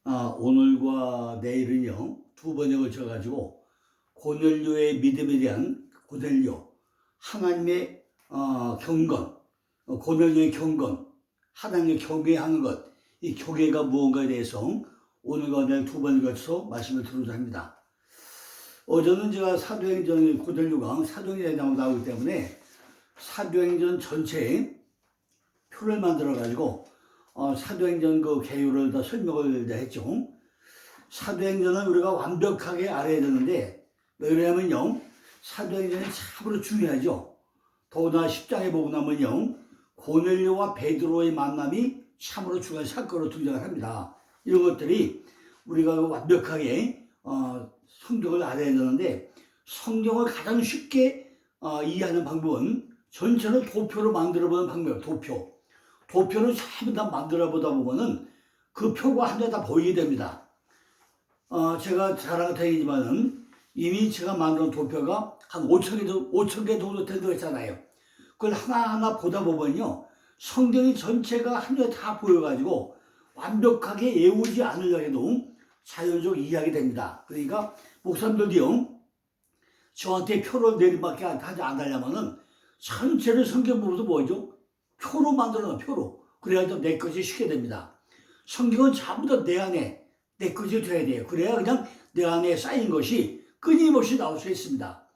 오늘과 내일은요, 두 번에 걸쳐가지고 고넬료의 믿음에 대한 고넬료, 하나님의 경건, 고넬료의 경건, 하나님의 경외하는 것, 이 교계가 무언가에 대해서 오늘과 내일 두 번에 걸쳐서 말씀을 드리고자 합니다. 어제는 제가 사도행전 고넬료가 사도행전에 나오기 때문에 사도행전 전체에 표를 만들어가지고 사도행전 그 개요를 다 설명을 했죠. 사도행전은 우리가 완벽하게 알아야 되는데, 왜냐면요, 사도행전이 참으로 중요하죠. 더구나 10장에 보고 나면요, 고넬료와 베드로의 만남이 참으로 중요한 사건으로 등장을 합니다. 이런 것들이 우리가 완벽하게 성경을 알아야 되는데, 성경을 가장 쉽게 이해하는 방법은 전체를 도표로 만들어보는 방법이에요. 도표를 전부 다 만들어 보다 보면은 그 표가 한 개 다 보이게 됩니다. 제가 자랑은 다행이지만은 이미 제가 만든 도표가 한 5천 개 정도 된다고 했잖아요. 그걸 하나하나 보다 보면요, 성경이 전체가 한 개 다 보여가지고 완벽하게 외우지 않으려 해도 자연적으로 이해하게 됩니다. 그러니까 목사님들이요, 저한테 표를 내리밖에 하지 않으려면은 전체를 성경 보면서 뭐죠? 표로 만들어놔, 표로. 그래야 내 것이 쉽게 됩니다. 성경은 전부 다 내 안에 내 것이 돼야 돼요. 그래야 그냥 내 안에 쌓인 것이 끊임없이 나올 수 있습니다.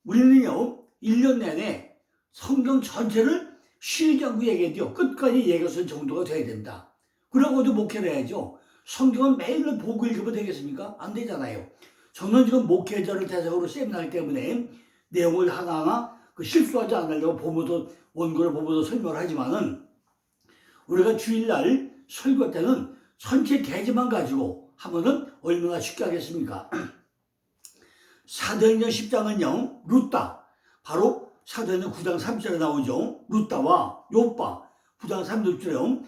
우리는요, 1년 내내 성경 전체를 쉬지 않고 얘기해도요, 끝까지 얘기할 수 있는 정도가 돼야 됩니다. 그러고도 목회를 해야죠. 성경은 매일 보고 읽으면 되겠습니까? 안 되잖아요. 저는 지금 목회자를 대상으로 세미나하기 때문에 내용을 하나하나 실수하지 않으려고 보면서 원고를 보면서 설명을 하지만은, 우리가 주일날 설교 때는 전체 대지만 가지고 하면은 얼마나 쉽게 하겠습니까? 사도행전 10장은요, 루따, 바로 사도행전 9장 3절에 나오죠. 루따와 요빠, 9장 3절에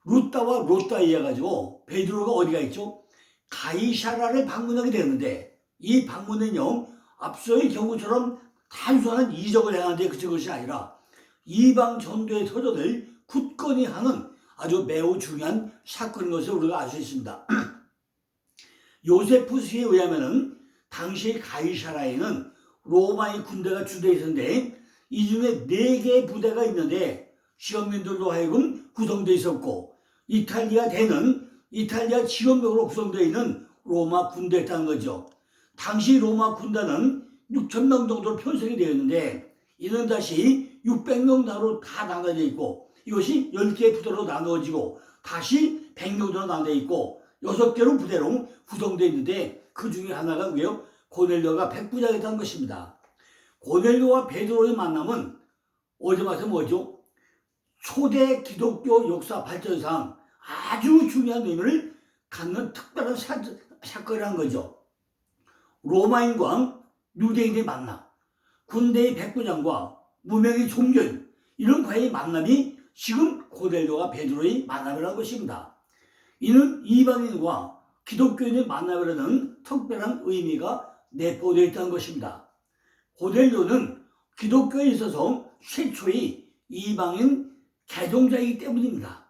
루따와 로따에 의해 가지고 베드로가 어디가 있죠? 가이사라를 방문하게 되는데, 이 방문은요, 앞서의 경우처럼 단순한 이적을 행하는데 그것이 아니라 이방 전도의 터전을 굳건히 하는 아주 매우 중요한 사건인 것을 우리가 알 수 있습니다. 요세푸스에 의하면은 당시 가이사라에는 로마의 군대가 주되어 있었는데, 이 중에 4개의 부대가 있는데 시험민들로 하여금 구성되어 있었고, 이탈리아 지원병으로 구성되어 있는 로마 군대였다는 거죠. 당시 로마 군단은 6,000명 정도로 편성이 되어 있는데, 이는 다시 600명 다 나눠져 있고, 이것이 10개의 부대로 나누어지고 다시 100명으로 나눠져 있고 6개로 부대로 구성되어 있는데, 그 중에 하나가 뭐예요? 고넬료가 백부장이었다는 것입니다. 고넬료와 베드로의 만남은 어제 말씀 뭐죠? 초대 기독교 역사 발전상 아주 중요한 의미를 갖는 특별한 사건이라는 거죠. 로마인과 유대인의 만남, 군대의 백부장과 무명의 종교인, 이런 과의 만남이 지금 고넬료와 베드로의 만남이라는 것입니다. 이는 이방인과 기독교인의 만남이라는 특별한 의미가 내포되어 있다는 것입니다. 고넬료는 기독교에 있어서 최초의 이방인 개종자이기 때문입니다.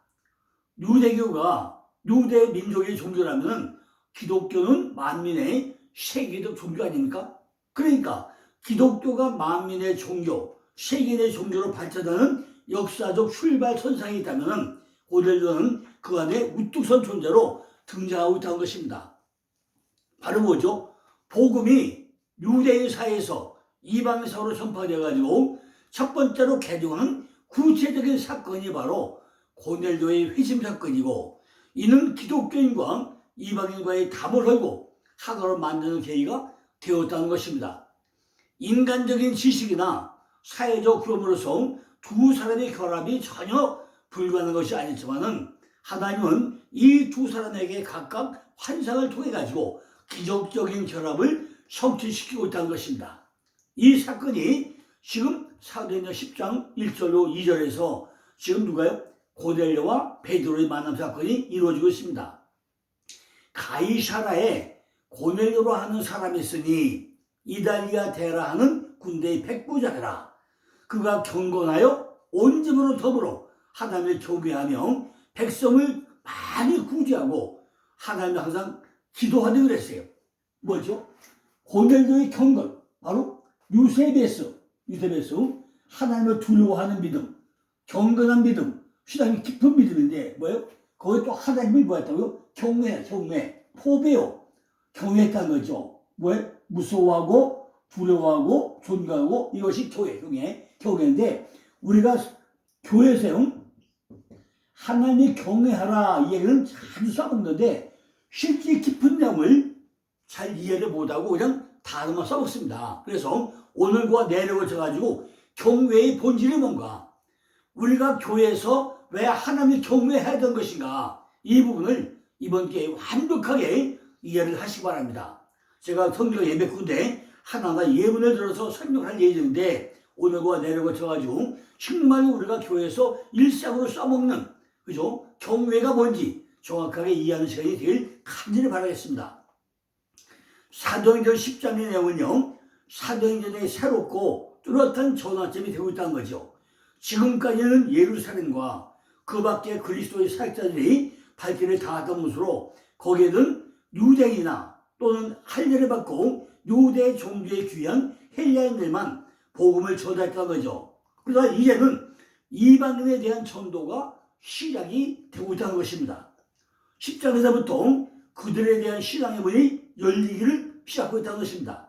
유대교가 유대 민족의 종교라면 기독교는 만민의 세계적 종교 아닙니까? 그러니까 기독교가 만민의 종교, 세계의 종교로 발전하는 역사적 출발선상이 있다면 고넬료는 그 안에 우뚝 선 존재로 등장하고 있다는 것입니다. 바로 뭐죠? 복음이 유대인 사이에서 이방인 사회로 전파되어가지고 첫 번째로 개종하는 구체적인 사건이 바로 고넬료의 회심 사건이고, 이는 기독교인과 이방인과의 담을 헐고 하나로 만드는 계기가 되었다는 것입니다. 인간적인 지식이나 사회적 구조로서 두 사람의 결합이 전혀 불가능한 것이 아니지만은, 하나님은 이 두 사람에게 각각 환상을 통해 가지고 기적적인 결합을 성취시키고 있다는 것입니다. 이 사건이 지금 사도행전 10장 1절로 2절에서 지금 누가요? 고넬료와 베드로의 만남 사건이 이루어지고 있습니다. 가이사라에 고넬료로 하는 사람이 있으니 이달리아 데라 하는 군대의 백부장이라. 그가 경건하여 온 집으로 더불어 하나님을 경외하며 백성을 많이 구제하고 하나님이 항상 기도하는 그랬어요. 뭐죠? 고넬료의 경건, 바로 유세베스, 하나님을 두려워하는 믿음, 경건한 믿음, 신앙이 깊은 믿음인데 뭐예요? 거기 또 하나님을 뭐했다고요? 경외, 포배요. 경외했다는 거죠. 뭐예요? 무서워하고 두려워하고 존경하고 이것이 경외인데 우리가 교회에서 하나님이 경외하라 이 얘기는 자주 써먹는데 실제 깊은 내용을 잘 이해를 못하고 그냥 단어만 써먹습니다. 그래서 오늘과 내력을 쳐가지고 경외의 본질이 뭔가, 우리가 교회에서 왜 하나님을 경외해야 되는 것인가, 이 부분을 이번 기회에 완벽하게 이해를 하시기 바랍니다. 제가 성경 예배꾼데 하나하나 예문을 들어서 설명할 예정인데 오늘과 내력을 쳐가지고 정말 우리가 교회에서 일상으로 써먹는 그죠? 경외가 뭔지 정확하게 이해하는 시간이 되길 간절히 바라겠습니다. 사도행전 10장의 내용은요, 사도행전의 새롭고 뚜렷한 전환점이 되고 있다는 거죠. 지금까지는 예루살렘과 그 밖에 그리스도의 사역자들이 발길을 닿았던 곳으로 거기에는 유대인이나 또는 할례를 받고 유대 종교에 귀한 헬라인들만 복음을 전달했다는 거죠. 그러나 이제는 이방인에 대한 전도가 시작이 되고 있다는 것입니다. 10장에서부터 그들에 대한 신앙의 문이 열리기를 시작하고 있다는 것입니다.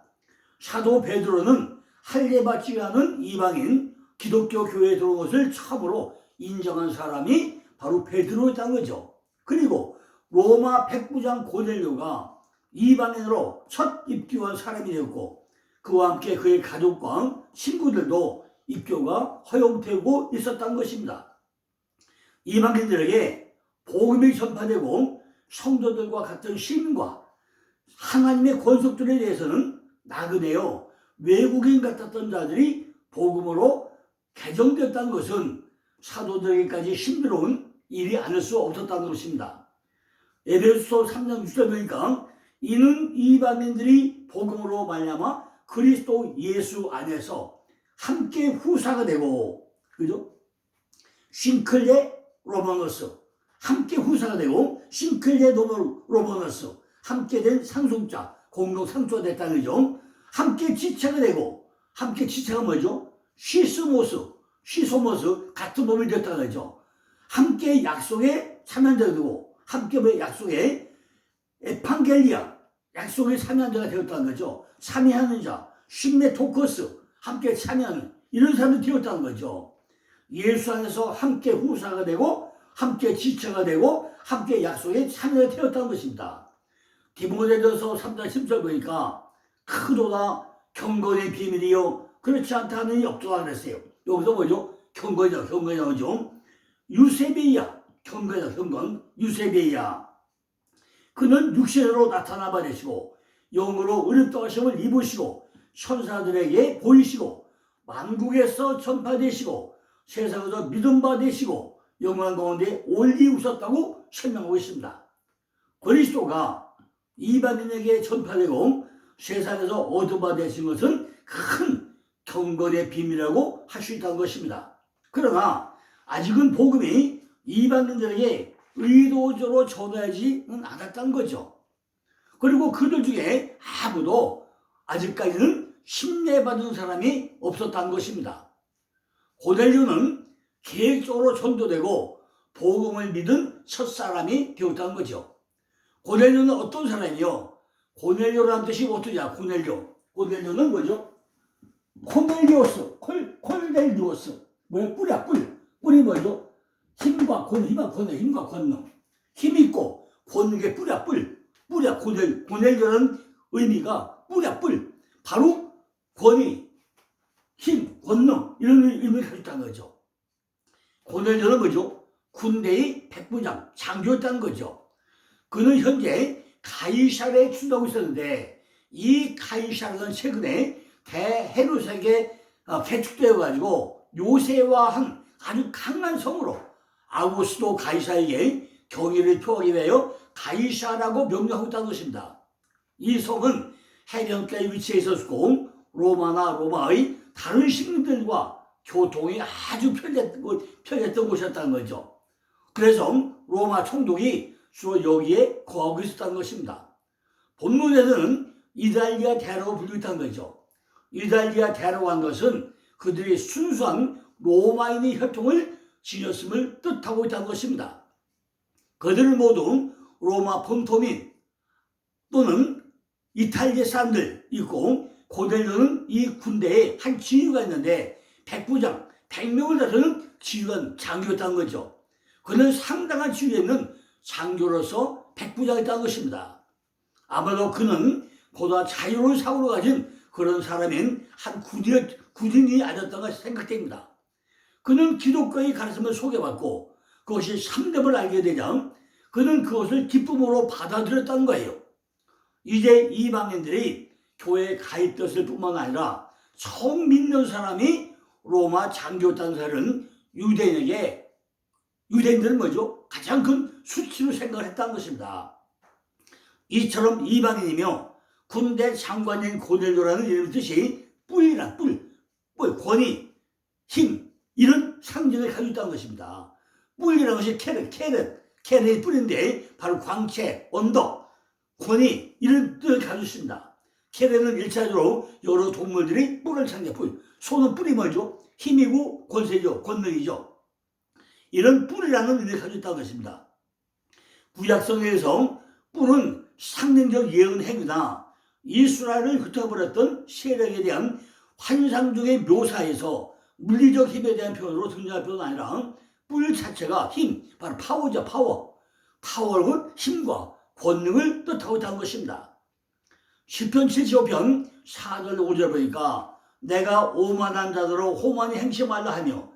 사도 베드로는 할례받지 않은 이방인 기독교 교회에 들어온 것을 처음으로 인정한 사람이 바로 베드로였다는 거죠. 그리고 로마 백부장 고넬료가 이방인으로 첫 입교한 사람이 되었고 그와 함께 그의 가족과 친구들도 입교가 허용되고 있었다는 것입니다. 이방인들에게 복음이 전파되고 성도들과 같은 시민과 하나님의 권속들에 대해서는 나그네요 외국인 같았던 자들이 복음으로 개정되었다는 것은 사도들에게까지 힘들어온 일이 아닐 수 없었다는 것입니다. 에베소서 3장 6절 보니까 이는 이방인들이 복음으로 말미암아 그리스도 예수 안에서 함께 후사가 되고, 그죠? 싱클레 로마노스, 함께 후사가 되고, 싱클레 로마노스, 함께 된 상속자, 공동 상속자 됐다는 거죠. 함께 지체가 되고, 함께 지체가 뭐죠? 시소모스, 같은 몸이 됐다는 거죠. 함께 약속에 참여자가 되고, 함께 뭐 약속에 에판겔리아, 약속의 참여자가 되었다는 거죠. 참여하는 자, 신메토커스, 함께 참여하는 이런 사람이 되었다는 거죠. 예수 안에서 함께 후사가 되고 함께 지체가 되고 함께 약속에 참여가 되었다는 것입니다. 디모데전서 3장 10절 보니까 크도다 경건의 비밀이요 그렇지 않다는 이 없도다 그랬어요. 여기서 뭐죠? 경건이죠. 유세베이야, 경건, 유세베이야. 그는 육신으로 나타나 버리시고 영으로 의롭다 하심을 입으시고 천사들에게 보이시고 만국에서 전파되시고 세상에서 믿음바 되시고 영광 가운데 올리 우셨다고 설명하고 있습니다. 그리스도가 이방인에게 전파되고 세상에서 얻어바 되신 것은 큰 경건의 비밀이라고 할 수 있다는 것입니다. 그러나 아직은 복음이 이방인들에게 의도적으로 전하지는 않았다는 거죠. 그리고 그들 중에 아무도 아직까지는 신뢰받은 사람이 없었다는 것입니다. 고넬료는 계획적으로 전도되고 복음을 믿은 첫 사람이 되었다는 거죠. 고넬료는 어떤 사람이요? 고넬료라는 뜻이 어떠냐? 고넬료는 뭐죠? 콜넬리오스. 뭐야? 뿔이 뭐죠? 힘과 권능. 힘 있고 권는 게 뿔이야. 고넬료라는 의미가 뿔. 바로 권위, 힘, 권능 이런 의미를 가지고 있다는 거죠. 고넬료는 뭐죠? 군대의 백부장, 장교였다는 거죠. 그는 현재 가이사랴에 출두하고 있었는데 이 가이사랴는 최근에 대헤롯에게 개축되어가지고 요새화한 아주 강한 성으로 아우구스도 가이사에게 경의를 표하기 위하여 가이사라고 명명하고 있다는 것입니다. 이 성은 해변가에 위치해 있었고 로마의 다른 시민들과 교통이 아주 편리했던 곳이었다는 거죠. 그래서 로마 총독이 주로 여기에 거하고 있었다는 것입니다. 본문에서는 이달리아 대라고 불리고 있다는 거죠. 이달리아 대라고 한 것은 그들이 순수한 로마인의 혈통을 지녔음을 뜻하고 있다는 것입니다. 그들은 모두 로마 본토민 또는 이탈리아 사람들 있고, 고넬료는 이 군대에 한 지휘가 있는데 백부장, 100명을 다스리는 지휘관 장교였다는 거죠. 그는 상당한 지위에 있는 장교로서 백부장이었다는 것입니다. 아마도 그는 보다 자유로운 사고를 가진 그런 사람인 한 군인이 아니었던가 생각됩니다. 그는 기독교의 가르침을 소개받고 그것이 참됨을 알게 되자 그는 그것을 기쁨으로 받아들였다는 거예요. 이제 이방인들이 교회에 가입되었을 뿐만 아니라 처음 믿는 사람이 로마 장교였다는 사실은 유대인들은 뭐죠? 가장 큰 수치로 생각을 했다는 것입니다. 이처럼 이방인이며 군대 장관인 고넬료라는 이름의 뜻이 뿔이란 뿔, 권위, 힘 이런 상징을 가지고 있다는 것입니다. 뿔이라는 것이 캐럿의 뿔인데 바로 광채, 언덕, 권위 이런 뜻을 가지고 있습니다. 캐럿은 1차적으로 여러 동물들이 뿔을 찾는 뿔, 소는 뿔이 뭐죠? 힘이고 권세죠, 권능이죠. 이런 뿔이라는 의미를 가지고 있다는 것입니다. 구약성경에서 뿔은 상징적 예언 행위나 이스라엘을 흩어버렸던 세력에 대한 환상적인 묘사에서 물리적 힘에 대한 표현으로 등장할 뿐 아니라 뿔 자체가 힘, 바로 파워죠, 파워. 파워는 힘과 권능을 뜻하고 있다는 것입니다. 시편 75편 4절 5절 보니까 내가 오만한 자들로 호만이 행시 말라 하며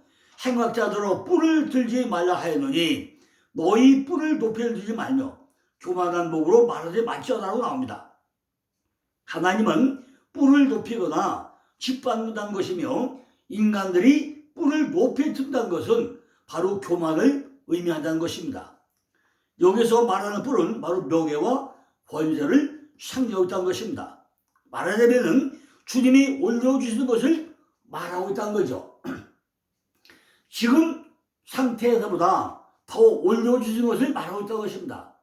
행악자들로 뿔을 들지 말라 하였노니 너희 뿔을 높이 들지 말며 교만한 목으로 말하지 말지어다라고 나옵니다. 하나님은 뿔을 높이거나 짓밟는다는 것이며 인간들이 뿔을 높이 든다는 것은 바로 교만을 의미한다는 것입니다. 여기서 말하는 뿔은 바로 명예와 권세를 상징하고 있다는 것입니다. 말하자면 주님이 올려주시는 것을 말하고 있다는 거죠. 지금 상태에서보다 더 올려주시는 것을 말하고 있다는 것입니다.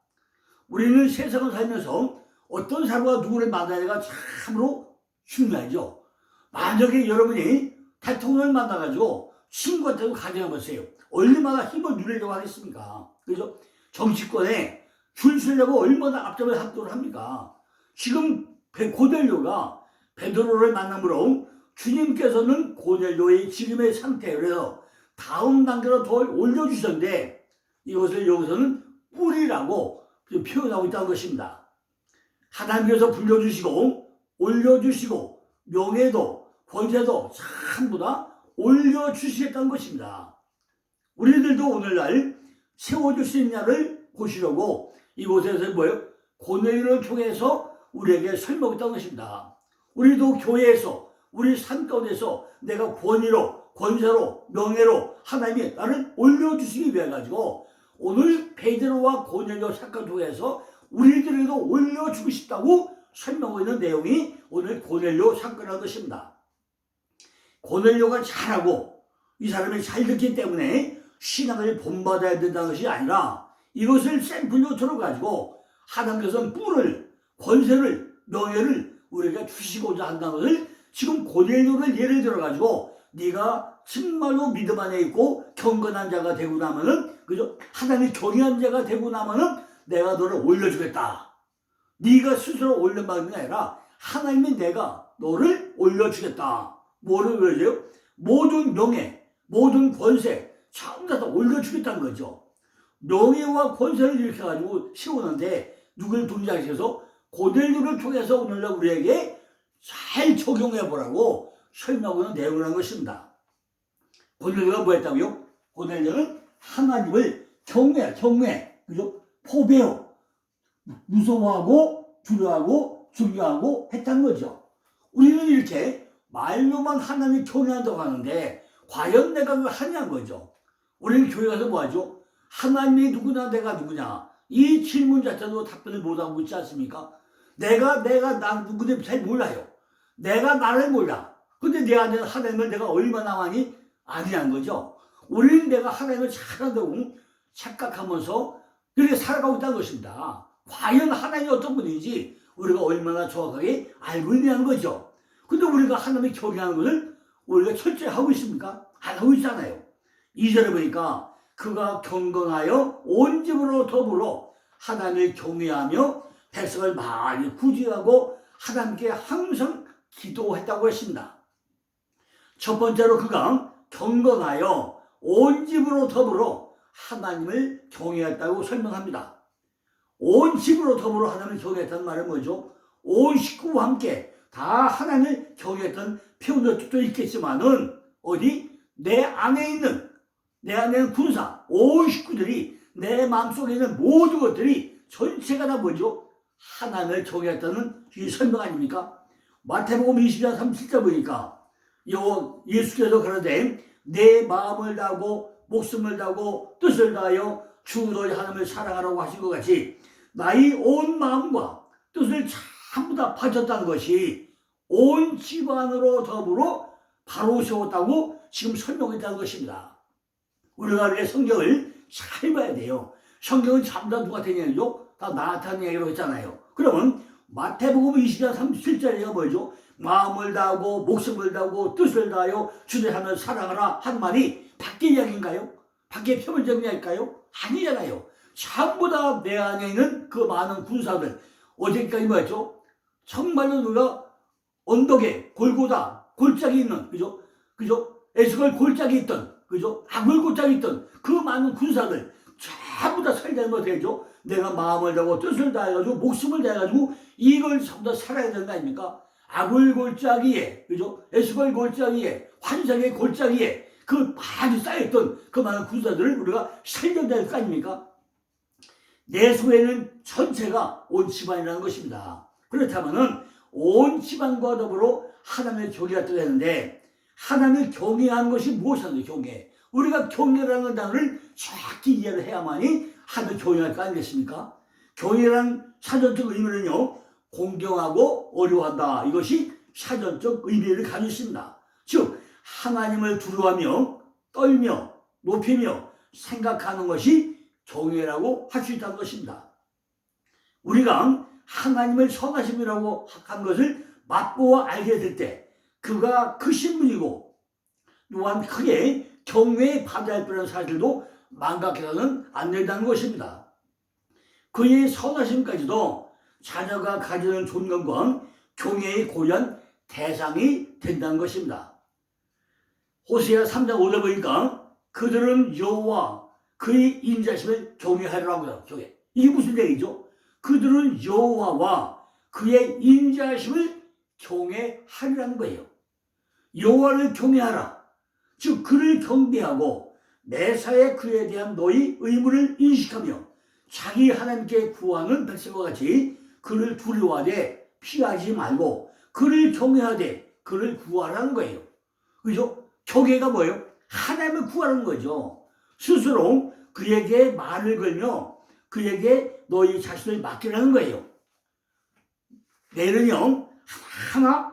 우리는 세상을 살면서 어떤 사람과 누구를 만나기가 참으로 중요하죠. 만약에 여러분이 대통령을 만나가지고 친구한테도 가정해보세요. 얼마나 힘을 누리려고 하겠습니까? 그죠? 정치권에 줄 서려고 얼마나 앞장을 합도를 합니까? 지금 고넬료가 베드로를 만남으로 주님께서는 고넬료의 지금의 상태로 다음 단계로 더 올려주셨는데 이것을 여기서는 뿔이라고 표현하고 있다는 것입니다. 하나님께서 불려주시고 올려주시고 명예도 권세도 전부 다 올려주시겠다는 것입니다. 우리들도 오늘날 세워줄 수 있냐를 보시려고 이곳에서 뭐예요? 고넬료를 통해서 우리에게 설명했다는 것입니다. 우리도 교회에서 우리 삶 가운데서 내가 권위로 권세로 명예로 하나님이 나를 올려주시기 위해 가지고 오늘 베드로와 고넬료 사건 통해서 우리들에게도 올려주고 싶다고 설명하고 있는 내용이 오늘 고넬료 사건이라는 것입니다. 고넬료가 잘하고 이 사람이 잘 듣기 때문에 신앙을 본받아야 된다는 것이 아니라 이것을 샘플로 들어가지고 하나님께서는 뿔을, 권세를, 명예를 우리에게 주시고자 한다는 것을 지금 고넬료를 예를 들어가지고 네가 정말로 믿음 안에 있고 경건한 자가 되고 나면은 그죠? 하나님이 경외한 자가 되고 나면은 내가 너를 올려주겠다. 네가 스스로 올려받는 게 아니라 하나님이 내가 너를 올려주겠다. 뭐를 그러죠? 모든 명예, 모든 권세 전부 다 올려주겠다는 거죠. 명예와 권세를 일으켜가지고 세우는데 누굴 동작시켜서 고넬료를 통해서 오늘날 우리에게 잘 적용해보라고 설명하고 있는 내용이라는 것입니다. 고넬료가 뭐 했다고요? 고넬료는 하나님을 경외, 그죠? 포배하고, 무서워하고, 두려워하고, 존경하고 했다는 거죠. 우리는 이렇게 말로만 하나님을 경외한다고 하는데, 과연 내가 그걸 하냐는 거죠. 우리는 교회 가서 뭐 하죠? 하나님이 누구냐, 내가 누구냐? 이 질문 자체도 답변을 못하고 있지 않습니까? 내가 나 누구인지 잘 몰라요. 내가 나를 몰라. 근데 내 안에 하나님을 내가 얼마나 많이 아니란 거죠. 우리는 내가 하나님을 잘한다고 착각하면서 그렇게 살아가고 있다는 것입니다. 과연 하나님이 어떤 분인지 우리가 얼마나 정확하게 알고 있냐는 거죠. 근데 우리가 하나님을 경외하는 것을 우리가 철저히 하고 있습니까? 안 하고 있잖아요. 2절에 보니까 그가 경건하여 온 집으로 더불어 하나님을 경외하며 백성을 많이 구제하고 하나님께 항상 기도했다고 했습니다. 첫 번째로 그가 경건하여 온 집으로 더불어 하나님을 경외했다고 설명합니다. 온 집으로 더불어 하나님을 경외했다는 말은 뭐죠? 온 식구와 함께 다 하나님을 경외했던 표현도 뜻도 있겠지만은 어디? 내 안에 있는 군사, 온 식구들이 내 마음속에 있는 모든 것들이 전체가 다 뭐죠? 하나님을 경외했다는 이 설명 아닙니까? 마태복음 20장 37절 보니까 예수께서 그러되 내 마음을 다하고 목숨을 다하고 뜻을 다하여 주 너희 하나님을 사랑하라고 하신 것 같이 나의 온 마음과 뜻을 전부 다 바쳤다는 것이 온 집안으로 더불어 바로 세웠다고 지금 설명했다는 것입니다. 우리가 이렇게 성경을 잘 봐야 돼요. 성경은 전부 다 누가 되냐죠? 다 나타난 얘기로 했잖아요. 그러면 마태복음 20장 37절에가 뭐죠? 마음을 다하고 목숨을 다하고 뜻을 다하여 주의 하나님을 사랑하라 한 말이 밖의 이야기인가요? 밖의 표면적인 이야기일까요? 아니잖아요. 전부 다 내 안에 있는 그 많은 군사들, 어제까지 뭐였죠? 정말로 누가 언덕에 골고다 골짜기 있는 그죠? 에스겔 골짜기 있던 그죠? 아굴 골짜기 있던 그 많은 군사들 전부 다 살려면 어떻게 되죠? 내가 마음을 다하고 뜻을 다해가지고 목숨을 다해가지고 이걸 전부 다 살아야 되는 거 아닙니까? 아굴 골짜기에 그죠? 에스겔 골짜기에 환상의 골짜기에 그 많이 쌓였던 그 많은 군사들을 우리가 살려야 될 거 아닙니까? 내 속에는 전체가 온 집안이라는 것입니다. 그렇다면은 온 집안과 더불어 하나님의 경외가 되는데 하나님을 경외하는 것이 무엇이냐면 경외. 우리가 경외라는 단어를 정확히 이해를 해야만이 하나님을 경외할 거 아니겠습니까? 경외라는 사전적 의미는요, 공경하고 어려워한다. 이것이 사전적 의미를 가지고 있습니다. 즉 하나님을 두려워하며 떨며 높이며 생각하는 것이 경외라고 할 수 있다는 것입니다. 우리가 하나님을 선하심이라고 한 것을 맛보아 알게 될 때 그가 크신 분이고 또한 크게 경외받아야 할 그런 사실도 망각해서는 안 된다는 것입니다. 그의 선하심까지도 자녀가 가지는 존경과 경외의 고유한 대상이 된다는 것입니다. 호세아 3장 5절 보니까 그들은 여호와 그의 인자심을 경외하리라고요. 이게 무슨 얘기죠? 그들은 여호와와 그의 인자심을 경외하리라는 거예요. 여호와를 경외하라. 즉 그를 경배하고 매사에 그에 대한 너희 의무를 인식하며 자기 하나님께 구하는 백성과 같이 그를 두려워하되 피하지 말고 그를 경외하되 그를 구하라는 거예요. 그죠? 경외가 뭐예요? 하나님을 구하라는 거죠. 스스로 그에게 말을 걸며 그에게 너희 자신을 맡기라는 거예요. 내일은요 하나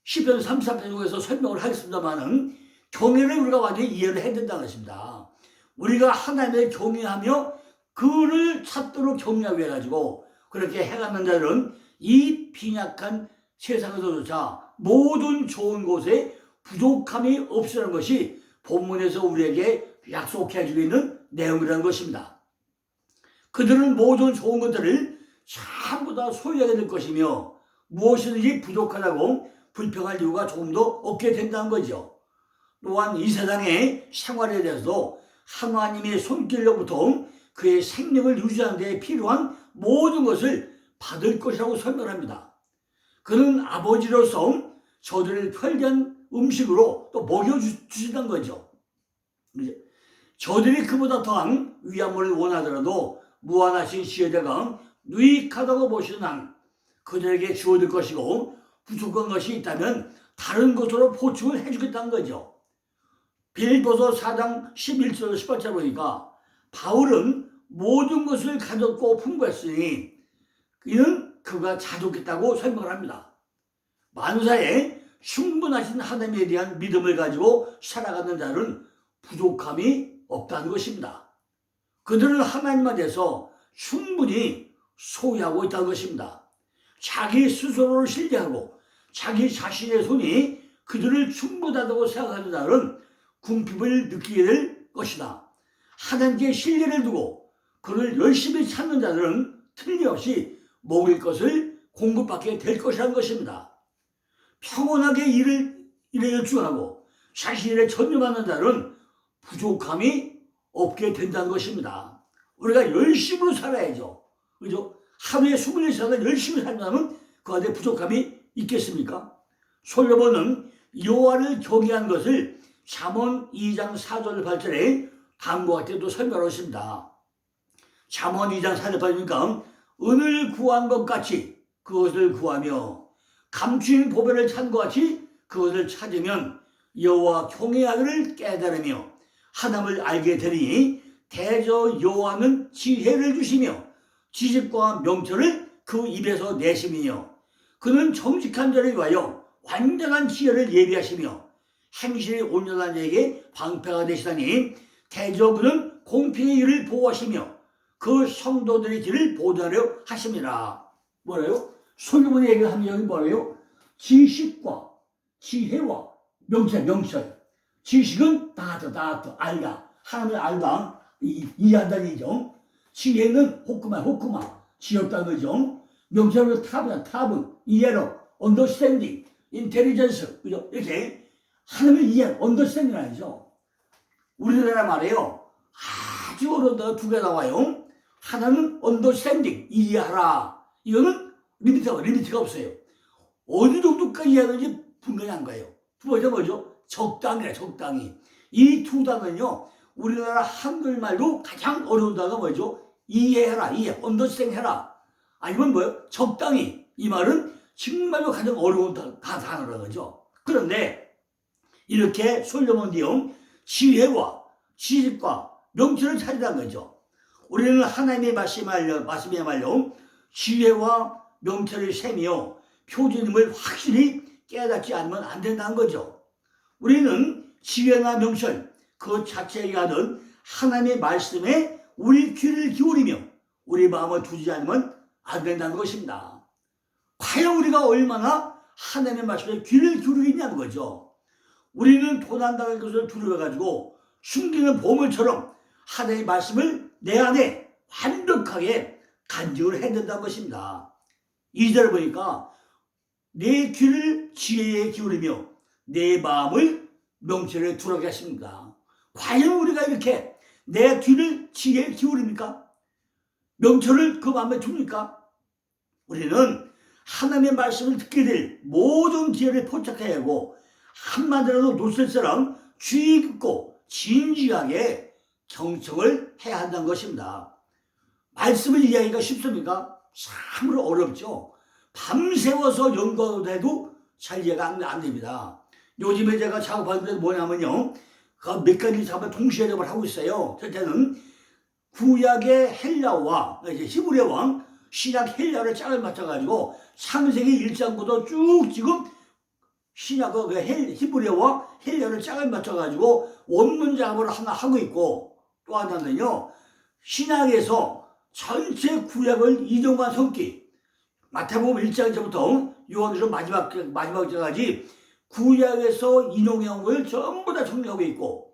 시편 33편에서 설명을 하겠습니다만은 경외를 우리가 완전히 이해를 해야 된다는 것입니다. 우리가 하나님을 경외하며 그를 찾도록 경외하게 해가지고 그렇게 해가는 자들은 이 빈약한 세상에서조차 모든 좋은 곳에 부족함이 없으라는 것이 본문에서 우리에게 약속해 주고 있는 내용이라는 것입니다. 그들은 모든 좋은 것들을 전부 다 소유하게 될 것이며 무엇이든지 부족하다고 불평할 이유가 조금도 없게 된다는 거죠. 또한 이 세상의 생활에 대해서도 하나님의 손길로부터 그의 생명을 유지하는 데 필요한 모든 것을 받을 것이라고 설명합니다. 그는 아버지로서 저들을 편리한 음식으로 또 먹여주신다는 거죠. 저들이 그보다 더한 위안물을 원하더라도 무한하신 시에다가 유익하다고 보시는 한 그들에게 주어질 것이고 부족한 것이 있다면 다른 것으로 보충을 해주겠다는 거죠. 빌립보서 4장 11절 18절 보니까 바울은 모든 것을 가졌고 풍부했으니 이는 그가 자족했다고 설명을 합니다. 만사에 충분하신 하나님에 대한 믿음을 가지고 살아가는 자는 부족함이 없다는 것입니다. 그들은 하나님에 대해서 충분히 소유하고 있다는 것입니다. 자기 스스로를 신뢰하고 자기 자신의 손이 그들을 충분하다고 생각하는 자는 궁핍을 느끼게 될 것이다. 하나님께 신뢰를 두고 그를 열심히 찾는 자들은 틀림없이 먹을 것을 공급받게 될 것이라는 것입니다. 평온하게 일에 열중하고 자신의 전념하는 자는 부족함이 없게 된다는 것입니다. 우리가 열심으로 살아야죠. 그죠? 하루에 24시간 열심히 살면 그 안에 부족함이 있겠습니까? 솔로몬은 여호와를 경외한 것을 잠언 2장 4절 8절에 다음과 같이 또 설명하고 있습니다. 잠언 2장 4절 8절이니까 은을 구한 것 같이 그것을 구하며 감추인 보배를 찾는 것 같이 그것을 찾으면 여호와 경외하기를 깨달으며 하나님을 알게 되니 대저 여호와는 지혜를 주시며 지식과 명철을 그 입에서 내심이며 그는 정직한 자를 위하여 완전한 지혜를 예비하시며 행실이 온전한 자에게 방패가 되시다니 대저 그는 공평의 일을 보호하시며 그 성도들의 길을 보존하려 하심이라. 뭐래요? 솔로몬이 얘기한 내용이 뭐래요? 지식과 지혜와 명철. 지식은 다트 알다. 하나님을 알다. 이해한다는 얘기죠. 지혜는 호크마 지었다는 거죠. 명철은 탑은 이해로 언더스탠딩 인텔리전스 그죠? 이렇게 하나님을 이해 언더스탠딩 아니죠. 우리나라 말이에요. 아주 어려운 두 개 나와요. 하나는 언더스탠딩 이해하라. 이거는 리미트가 없어요. 어느 정도까지 이해하는지 분명히 한 거예요. 두 번째 뭐죠? 적당히. 이 두 단어는요. 우리나라 한글말로 가장 어려운 단어가 뭐죠? 이해해라, 언더스탠딩 해라. 아니면 뭐예요? 적당히. 이 말은 정말로 가장 어려운 단어라는 거죠. 그런데 이렇게 솔로몬 내용 지혜와 지식과 명철을 찾으라는 거죠. 우리는 하나님의 말씀에 말려 지혜와 명철을 세며 표준임을 확실히 깨닫지 않으면 안 된다는 거죠. 우리는 지혜나 명철 그 자체에 가는 하나님의 말씀에 우리 귀를 기울이며 우리 마음을 두지 않으면 안 된다는 것입니다. 과연 우리가 얼마나 하나님의 말씀에 귀를 기울이겠냐는 거죠. 우리는 도난당할 것을 두려워가지고 숨기는 보물처럼 하나님의 말씀을 내 안에 완벽하게 간직을 해야 된다는 것입니다. 2절 보니까 내 귀를 지혜에 기울이며 내 마음을 명철에 두라고 했습니다. 과연 우리가 이렇게 내 귀를 지혜에 기울입니까? 명철을 그 마음에 둡니까? 우리는 하나님의 말씀을 듣게 될 모든 기회를 포착해야 하고 한마디라도 놓칠처럼 주의 깊고 진지하게 경청을 해야 한다는 것입니다. 말씀을 이해하기가 쉽습니까? 참으로 어렵죠. 밤새워서 연구해도 잘 이해가 안 됩니다. 요즘에 제가 작업하는 게 뭐냐면요. 몇 가지 작업을 동시에 작업을 하고 있어요. 첫째는 구약의 헬라어와 히브리어와 신약 헬라어를 짝을 맞춰가지고 창세기 1장부터 쭉 지금 신약 히브리어와 헬라어를 짝을 맞춰가지고 원문 작업을 하나 하고 있고 또 하나는요. 신약에서 전체 구약을 이동한 성기 마태복음 1장부터 요한계시록 마지막 장까지 구약에서 인용해온 걸 전부 다 정리하고 있고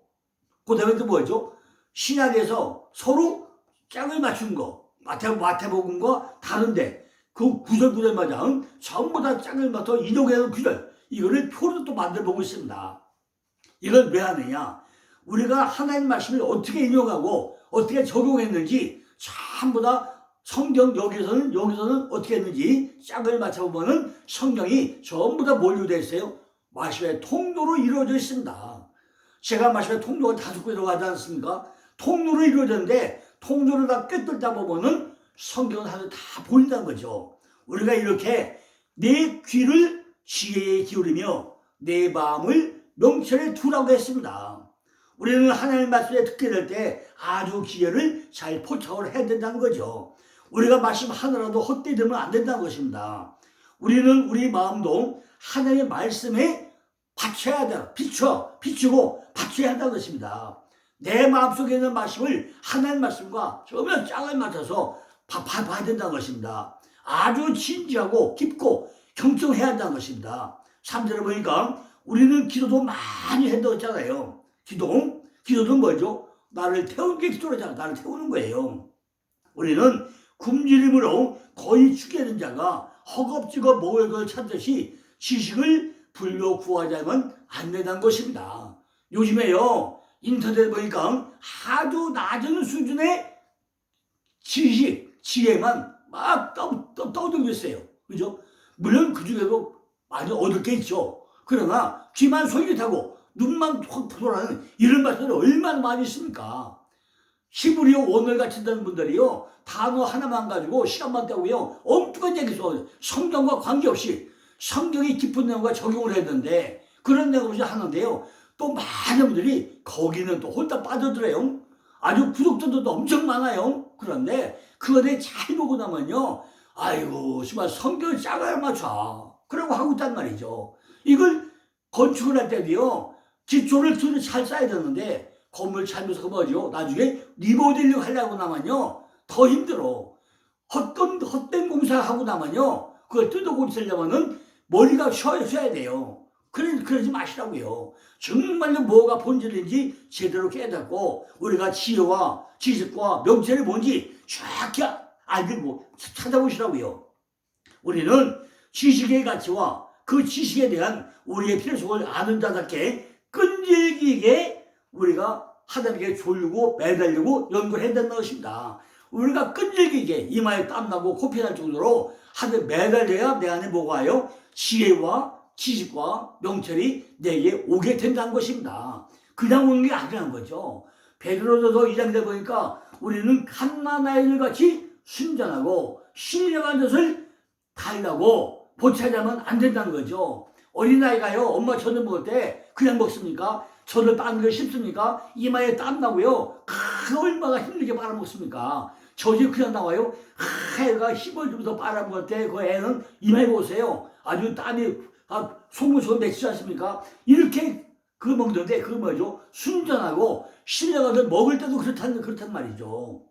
그 다음에 또 뭐죠? 신약에서 서로 짝을 맞춘 거 마태복음과 다른데 그 구절마다 전부 다 짝을 맞춰 인용해온 구절 이거를 표로 또 만들어 보고 있습니다. 이걸 왜 하느냐? 우리가 하나님 말씀을 어떻게 인용하고 어떻게 적용했는지 전부 다 성경 여기서는 어떻게 했는지 짝을 맞춰보면 성경이 전부 다 뭘로 되어 있어요? 말씀의 통로로 이루어져 있습니다. 제가 말씀의 통로가 5개라고 하지 않습니까? 통로로 이루어졌는데 통로를 다 꿰뚫다 보면은 성경은 하나 다 보인다는 거죠. 우리가 이렇게 내 귀를 지혜에 기울이며 내 마음을 명철에 두라고 했습니다. 우리는 하나님의 말씀을 듣게 될 때 아주 기회를 잘 포착을 해야 된다는 거죠. 우리가 말씀 하나라도 헛되이 들으면 안 된다는 것입니다. 우리는 우리 마음도 하나님의 말씀에 받쳐야 돼요. 비추고 받쳐야 한다는 것입니다. 내 마음속에 있는 말씀을 하나님 말씀과 전혀 짝을 맞춰서 봐야 된다는 것입니다. 아주 진지하고 깊고 경청해야 한다는 것입니다. 3절에 보니까 우리는 기도도 많이 한다고 했잖아요. 기도는 뭐죠? 나를 태우는 게 기도잖아. 나를 태우는 거예요. 우리는 굶주림으로 거의 죽게 된 자가 허겁지겁 먹을 걸 찾듯이 지식을 불러 구하자면 안 된다는 것입니다. 요즘에요, 인터넷 보니까 아주 낮은 수준의 지식, 지혜만 막 떠들고 있어요. 그죠? 물론 그 중에도 많이 얻을 게 있죠. 그러나 귀만 솔깃하고 눈만 돌아는 이런 말씀이 얼마나 많이 있습니까? 히브리어 원어를 가르친다는 분들이요, 단어 하나만 가지고 시간만 때우고요, 엉뚱한 얘기죠. 성경과 관계없이 성경이 깊은 내용과 적용을 했는데 그런 내용을 하는데요, 또 많은 분들이 거기는 또 홀딱 빠져들어요. 아주 구독자들도 엄청 많아요. 그런데 그거에 잘 보고 나면요, 아이고 정말 성경을 짝을 맞춰 그러고 하고 있단 말이죠. 이걸 건축을 할 때도요, 기초를 잘 쌓아야 되는데 건물 잘면서 뭐죠? 나중에 리모델링 하려고 나면요 더 힘들어. 헛된 공사하고 나면요 그걸 뜯어고치려면은 머리가 쉬어야 돼요. 그러지 마시라고요. 정말로 뭐가 본질인지 제대로 깨닫고 우리가 지혜와 지식과 명철이 뭔지 정확히 알고 찾아보시라고요. 우리는 지식의 가치와 그 지식에 대한 우리의 필요성을 아는 자답게 끈질기게 우리가 하나님께 졸고 매달리고 연구를 해야 된다는 것입니다. 우리가 끈질기게 이마에 땀나고 코피 날 정도로 하나님께 매달려야 내 안에 뭐가 와요? 지혜와 지식과 명철이 내게 오게 된다는 것입니다. 그냥 오는 게 아니라는 거죠. 베드로전서 2장에 보니까 우리는 갓난아이들 같이 순전하고 신령한 것을 달라고 보채자면 안 된다는 거죠. 어린아이가요, 엄마 젖을 먹을 때 그냥 먹습니까? 젖을 빠는 게 쉽습니까? 이마에 땀 나고요, 얼마나 힘들게 빨아먹습니까? 젖이 그냥 나와요. 애가 힘을 주면서 빨아먹을 때 그 애는 이마에 보세요, 아주 땀이 속물속물 맺히지 않습니까? 이렇게 그거 먹는데 그거 뭐죠? 순전하고 신령하게 먹을 때도 그렇단 말이죠.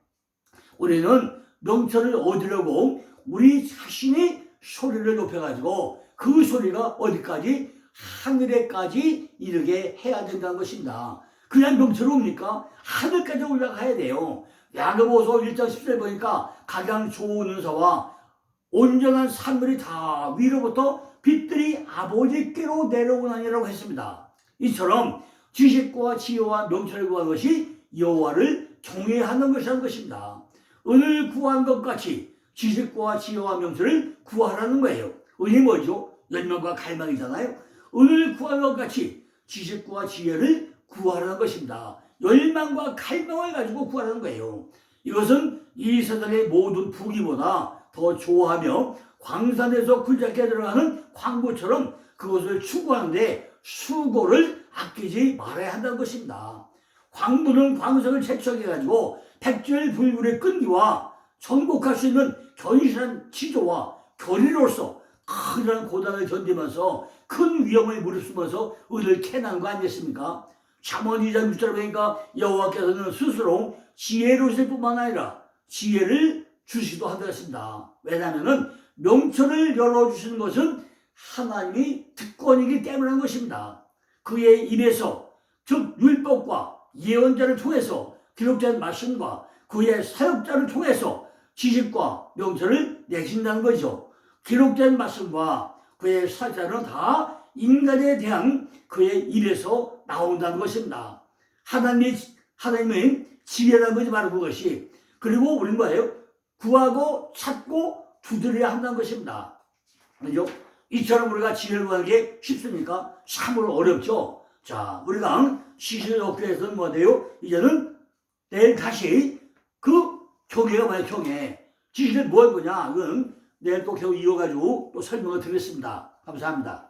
우리는 명철을 얻으려고 우리 자신이 소리를 높여가지고 그 소리가 어디까지? 하늘에까지 이르게 해야 된다는 것입니다. 그냥 명철이 옵니까? 하늘까지 올라가야 돼요. 야고보서 1장 10절에 보니까 가장 좋은 은사와 온전한 산물이 다 위로부터 빛들이 아버지께로 내려오나니라고 했습니다. 이처럼 지식과 지혜와 명철을 구하는 것이 여호와를 경외하는 것이라는 것입니다. 은을 구한 것 같이 지식과 지혜와 명철을 구하라는 거예요. 은이 뭐죠? 열망과 갈망이잖아요. 은을 구한 것 같이 지식과 지혜를 구하라는 것입니다. 열망과 갈망을 가지고 구하라는 거예요. 이것은 이 세상의 모든 부귀보다 더 좋아하며 광산에서 굴잡게 들어가는 광부처럼 그것을 추구하는데 수고를 아끼지 말아야 한다는 것입니다. 광부는 광석을 채취해가지고 백절불굴의 끈기와 정복할 수 있는 견실한 지조와 결의로서 큰이라는 고단을 견디면서 큰 위험을 무릅쓰면서 은을 캐난 거 아니겠습니까? 잠언 2장 6절에 보니까 여호와께서는 스스로 지혜로 있을 뿐만 아니라 지혜를 주시기도 하셨습니다. 왜냐하면 명철을 열어주시는 것은 하나님이 특권이기 때문인 것입니다. 그의 입에서 즉 율법과 예언자를 통해서 기록된 말씀과 그의 사역자를 통해서 지식과 명철을 내신다는 거죠. 기록된 말씀과 그의 사역자는 다 인간에 대한 그의 입에서 나온다는 것입니다. 하나님의 지혜라는 것이 바로 그것이. 그리고 우리는 뭐예요? 구하고 찾고 두드려야 한다는 것입니다. 그죠? 이처럼 우리가 지혜를 구하는 게 쉽습니까? 참으로 어렵죠. 자, 우리가 지식을 얻기 위해서는 뭐 돼요? 이제는 내일 다시 그 경애가 뭐야, 경애. 지식을 뭐 할 거냐? 이건 내일 또 겨우 이어가지고 또 설명을 드리겠습니다. 감사합니다.